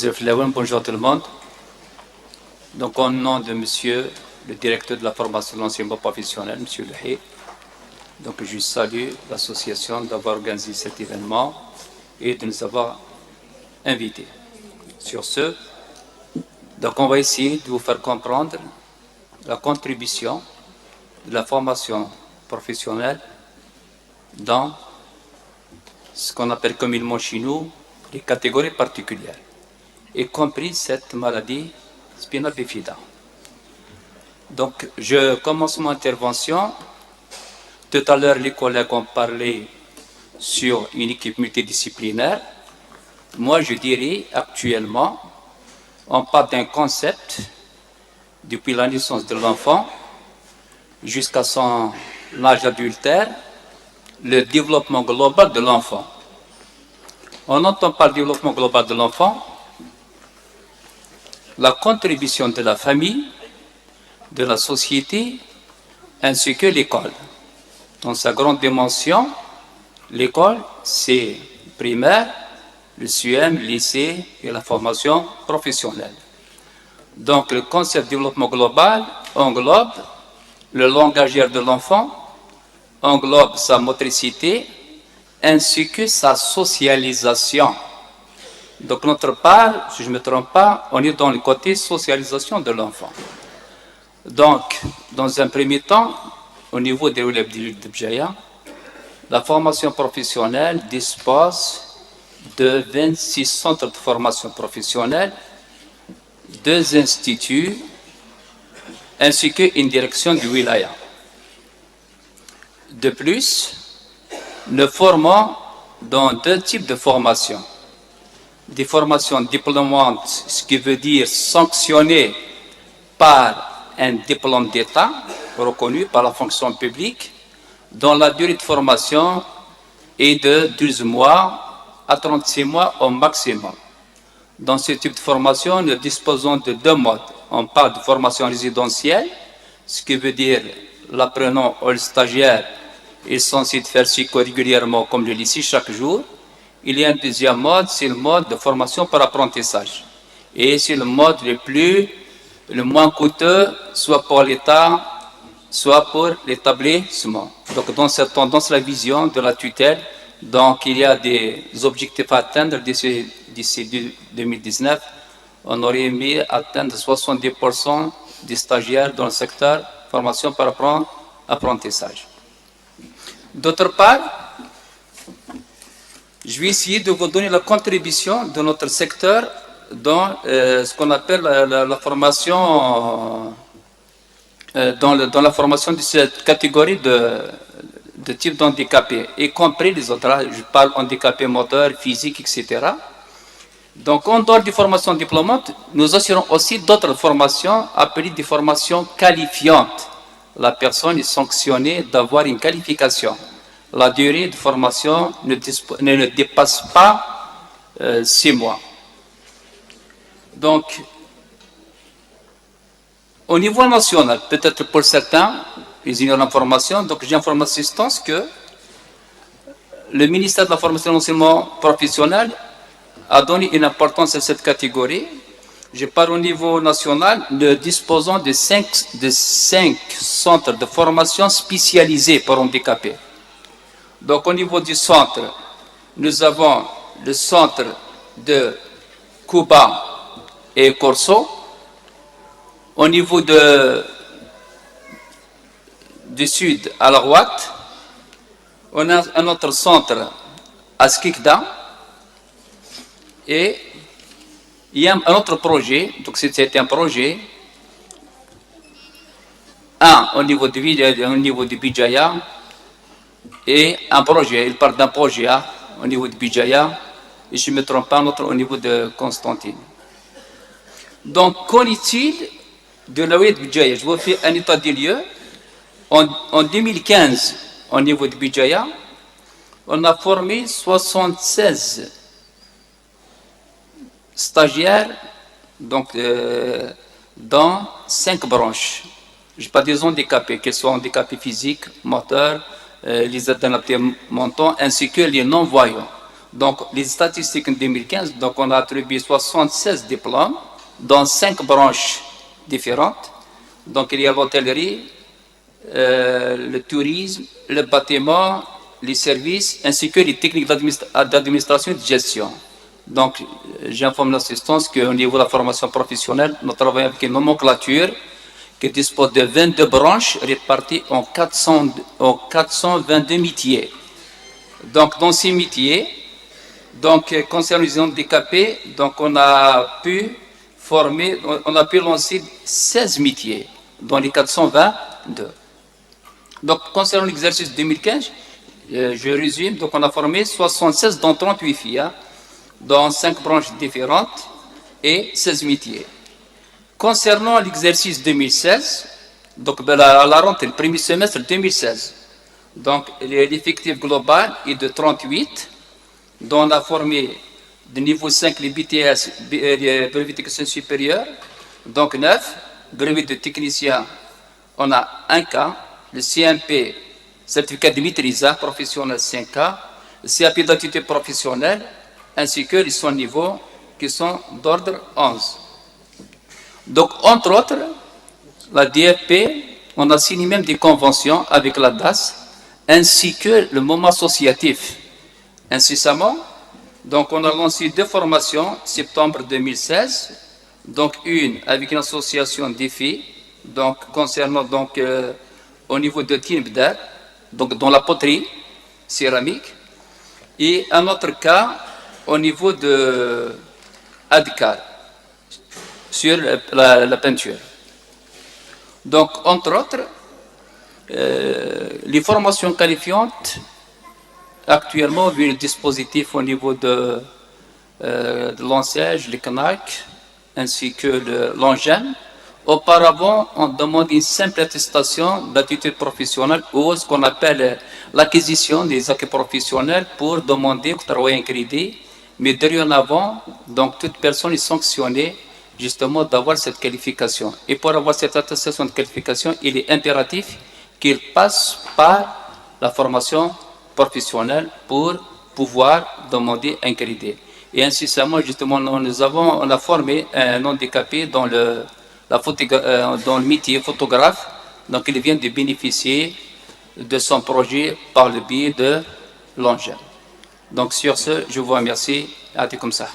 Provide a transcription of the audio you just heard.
Bonjour tout le monde. Donc, au nom de monsieur le directeur de la formation de l'enseignement professionnel, monsieur Lehi, donc je salue l'association d'avoir organisé cet événement et de nous avoir invités. Sur ce, donc on va essayer de vous faire comprendre la contribution de la formation professionnelle dans ce qu'on appelle communément chez nous les catégories particulières, y compris cette maladie spinale bifida. Donc, je commence mon intervention. Tout à l'heure, les collègues ont parlé sur une équipe multidisciplinaire. Moi, je dirais actuellement, on parle d'un concept depuis la naissance de l'enfant jusqu'à son âge adultère, le développement global de l'enfant. On entend par développement global de l'enfant la contribution de la famille, de la société, ainsi que l'école. Dans sa grande dimension, l'école, c'est primaire, le CUM, le lycée et la formation professionnelle. Donc, le concept de développement global englobe le langage de l'enfant, englobe sa motricité, ainsi que sa socialisation. Donc, notre part, si je ne me trompe pas, on est dans le côté socialisation de l'enfant. Donc, dans un premier temps, au niveau des relèves de Bjaya, la formation professionnelle dispose de 26 centres de formation professionnelle, 2 instituts, ainsi qu'une direction du wilaya. De plus, nous formons dans 2 types de formations. Des formations diplômantes, ce qui veut dire sanctionnées par un diplôme d'État reconnu par la fonction publique, dont la durée de formation est de 12 mois à 36 mois au maximum. Dans ce type de formation, nous disposons de 2 modes. On parle de formation résidentielle, ce qui veut dire l'apprenant ou le stagiaire est censé faire psycho régulièrement comme le lycée chaque jour. Il y a un deuxième mode, c'est le mode de formation par apprentissage. Et c'est le mode le moins coûteux, soit pour l'État, soit pour l'établissement. Donc, dans cette tendance, la vision de la tutelle, donc il y a des objectifs à atteindre d'ici 2019. On aurait aimé atteindre 70% des stagiaires dans le secteur formation par apprentissage. D'autre part, je vais essayer de vous donner la contribution de notre secteur dans ce qu'on appelle la formation, dans la formation de cette catégorie de type d'handicapés, y compris les autres. Je parle handicapés moteurs, physiques, etc. Donc, en dehors des formations diplômantes, nous assurons aussi d'autres formations appelées des formations qualifiantes. La personne est sanctionnée d'avoir une qualification. La durée de formation ne dépasse pas 6 mois. Donc, au niveau national, peut-être pour certains, ils ignorent l'information, donc j'informe l'assistance que le ministère de la formation et de l'enseignement professionnel a donné une importance à cette catégorie. Je parle au niveau national, nous disposons de 5 centres de formation spécialisés pour handicapés. Donc, au niveau du centre, nous avons le centre de Cuba et Corso. Au niveau du sud, à la droite, on a un autre centre à Skikda. Et il y a un autre projet, donc c'était un projet, au niveau de Bijaya, et un projet, il parle d'un projet au niveau de Bijaya, et je ne me trompe pas, un autre au niveau de Constantine. Donc, qu'en est-il de la de Bijaya? Je vous fais un état des lieux. En 2015, au niveau de Bijaya, on a formé 76 stagiaires donc, dans 5 branches. Je ne pas des handicapés, qu'ils soient handicapés physiques, moteurs, les adaptés mentaux, ainsi que les non-voyants. Donc, les statistiques en 2015, donc on a attribué 76 diplômes dans 5 branches différentes. Donc, il y a l'hôtellerie, le tourisme, le bâtiment, les services, ainsi que les techniques d'administration et de gestion. Donc, j'informe l'assistance qu'au niveau de la formation professionnelle, nous travaillons avec une nomenclature qui dispose de 22 branches réparties en 422 métiers. Donc, dans ces métiers, donc, concernant les handicapés, donc on a pu lancer 16 métiers dans les 422. Donc, concernant l'exercice 2015, je résume, donc on a formé 76 dans 38 filles, dans 5 branches différentes et 16 métiers. Concernant l'exercice 2016, donc à la rentrée, le premier semestre 2016, donc l'effectif global est de 38, dont on a formé de niveau 5 les BTS, les brevets techniciens supérieurs, donc 9, brevets de technicien, on a 1 cas, le CMP, certificat de maîtrise professionnel 5 cas, le CAP d'activité professionnelle, ainsi que les 100 niveaux qui sont d'ordre 11. Donc, entre autres, la DFP, on a signé même des conventions avec la DAS, ainsi que le moment associatif. Incessamment, donc on a lancé 2 formations, septembre 2016, donc une avec une association des filles, donc concernant donc au niveau de Tinbder, donc dans la poterie céramique, et un autre cas au niveau de Adkar, sur la peinture. Donc, entre autres, les formations qualifiantes, actuellement, vu le dispositif au niveau de l'ANSEJ, le CNAC, ainsi que de l'ANGEM, auparavant, on demande une simple attestation d'attitude professionnelle ou ce qu'on appelle l'acquisition des acquis professionnels pour demander au travail un crédit. Mais dorénavant, donc toute personne est sanctionnée justement d'avoir cette qualification. Et pour avoir cette attestation de qualification, il est impératif qu'il passe par la formation professionnelle pour pouvoir demander un crédit. Et incessamment, justement, on a formé un handicapé dans le métier photographe, donc il vient de bénéficier de son projet par le biais de l'ANGEM. Donc sur ce, je vous remercie. À comme ça.